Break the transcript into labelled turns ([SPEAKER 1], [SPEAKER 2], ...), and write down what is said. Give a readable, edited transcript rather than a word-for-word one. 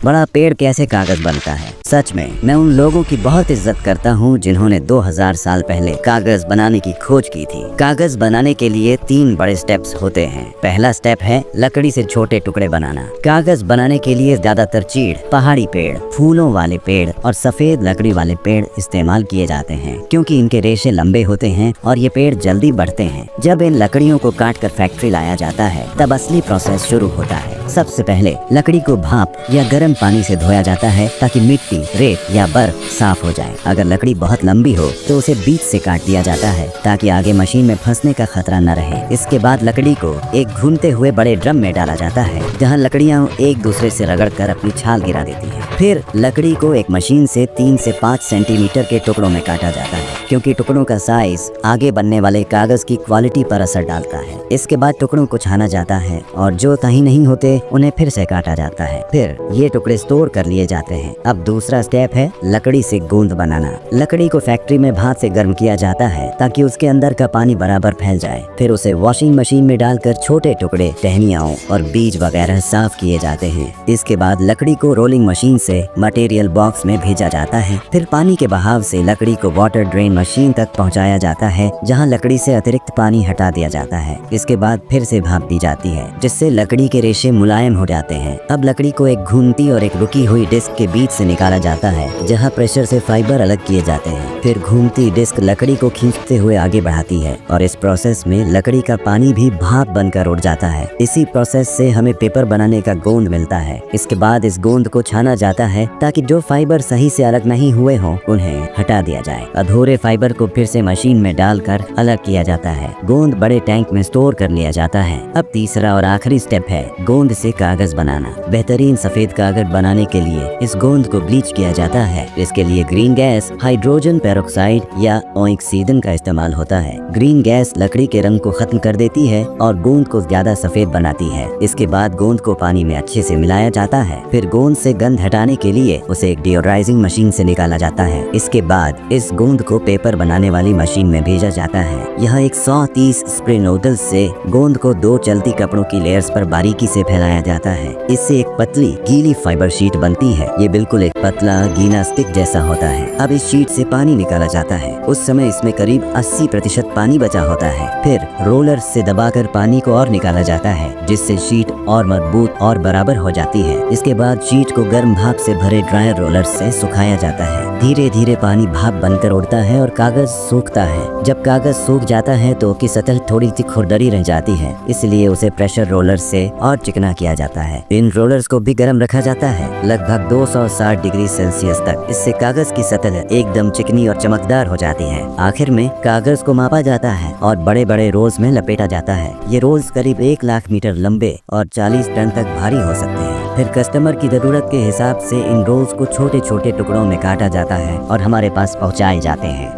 [SPEAKER 1] बड़ा पेड़ कैसे कागज बनता है। सच में मैं उन लोगों की बहुत इज्जत करता हूँ जिन्होंने 2000 साल पहले कागज बनाने की खोज की थी। कागज बनाने के लिए 3 बड़े स्टेप्स होते हैं। पहला स्टेप है लकड़ी से छोटे टुकड़े बनाना। कागज बनाने के लिए ज्यादातर चीड़, पहाड़ी पेड़, फूलों वाले पेड़ और सफेद लकड़ी वाले पेड़ इस्तेमाल किए जाते हैं, क्योंकि इनके रेशे लंबे होते हैं और ये पेड़ जल्दी बढ़ते हैं। जब इन लकड़ियों को काट कर फैक्ट्री लाया जाता है तब असली प्रोसेस शुरू होता है। सबसे पहले लकड़ी को भाप या गर्म पानी से धोया जाता है ताकि मिट्टी, रेत या बर्फ साफ हो जाए। अगर लकड़ी बहुत लंबी हो तो उसे बीच से काट दिया जाता है ताकि आगे मशीन में फंसने का खतरा न रहे। इसके बाद लकड़ी को एक घूमते हुए बड़े ड्रम में डाला जाता है जहां लकड़ियां एक दूसरे से रगड़कर अपनी छाल गिरा देती हैं। फिर लकड़ी को एक मशीन से 3 से 5 सेंटीमीटर के टुकड़ों में काटा जाता है, क्योंकि टुकड़ों का साइज आगे बनने वाले कागज की क्वालिटी पर असर डालता है। इसके बाद टुकड़ों को छाना जाता है और जो सही नहीं होते उन्हें फिर से काटा जाता है। फिर ये टुकड़े स्टोर कर लिए जाते हैं। अब दूसरा स्टेप है लकड़ी से गोंद बनाना। लकड़ी को फैक्ट्री में भाप से गर्म किया जाता है ताकि उसके अंदर का पानी बराबर फैल जाए। फिर उसे वॉशिंग मशीन में डालकर छोटे टुकड़े, टहनियाओं और बीज वगैरह साफ किए जाते हैं। इसके बाद लकड़ी को रोलिंग मशीन से मटेरियल बॉक्स में भेजा जाता है। फिर पानी के बहाव से लकड़ी को वाटर ड्रेन मशीन तक पहुंचाया जाता है, जहां लकड़ी से अतिरिक्त पानी हटा दिया जाता है। इसके बाद फिर से भाप दी जाती है, जिससे लकड़ी के रेशे मुलायम हो जाते हैं। अब लकड़ी को एक घूमती और एक रुकी हुई डिस्क के बीच से निकाला जाता है, जहां प्रेशर से फाइबर अलग किए जाते हैं। फिर घूमती डिस्क लकड़ी को खींचते हुए आगे बढ़ाती है और इस प्रोसेस में लकड़ी का पानी भी भाप बनकर उड़ जाता है। इसी प्रोसेस से हमें पेपर बनाने का गोंद मिलता है। इसके बाद इस गोंद को छाना जाता है ताकि जो फाइबर सही से अलग नहीं हुए हों उन्हें हटा दिया जाए। अधूरे फाइबर को फिर से मशीन में डालकर अलग किया जाता है। गोंद बड़े टैंक में स्टोर कर लिया जाता है। अब तीसरा और आखिरी स्टेप है गोंद से कागज बनाना। बेहतरीन सफेद कागज बनाने के लिए इस गोंद को ब्लीच किया जाता है। इसके लिए ग्रीन गैस, हाइड्रोजन पेरोक्साइड या ऑक्सीजन का इस्तेमाल होता है। ग्रीन गैस लकड़ी के रंग को खत्म कर देती है और गोंद को ज्यादा सफेद बनाती है। इसके बाद गोंद को पानी में अच्छे से मिलाया जाता है। फिर गोंद से गंध हटाने के लिए उसे एक डिओड्राइजिंग मशीन से निकाला जाता है। इसके बाद इस गोंद को पेपर बनाने वाली मशीन में भेजा जाता है। यह 130 स्प्रे नोजल्स से गोंद को 2 चलती कपड़ों की लेयर्स पर बारीकी से फैलाया जाता है। इससे एक पतली गीली फाइबर शीट बनती है। ये बिल्कुल एक पतला गीला स्टिक जैसा होता है। अब इस शीट से पानी निकाला जाता है। उस समय इसमें करीब 80% पानी बचा होता है। फिर रोलर से दबाकर पानी को और निकाला जाता है, जिससे शीट और मजबूत और बराबर हो जाती है। इसके बाद शीट को गर्म भाप से भरे ड्रायर रोलर से सुखाया जाता है। धीरे धीरे पानी भाप बनकर उड़ता है और कागज सूखता है। जब कागज सूख जाता है तो उसकी सतह थोड़ी सी खुरदरी रह जाती है, इसलिए उसे प्रेशर रोलर से और चिकना किया जाता है। इन रोलर्स को भी गर्म रखा जाता है, लगभग 260 डिग्री सेल्सियस तक। इससे कागज की सतह एकदम चिकनी और चमकदार हो जाती है। आखिर में कागज को मापा जाता है और बड़े बड़े रोल्स में लपेटा जाता है। ये रोल्स करीब 1 लाख मीटर लंबे और 40 टन तक भारी हो सकते हैं। फिर कस्टमर की जरूरत के हिसाब से इन रोल्स को छोटे छोटे टुकड़ों में काटा जाता है और हमारे पास पहुंचाए जाते हैं।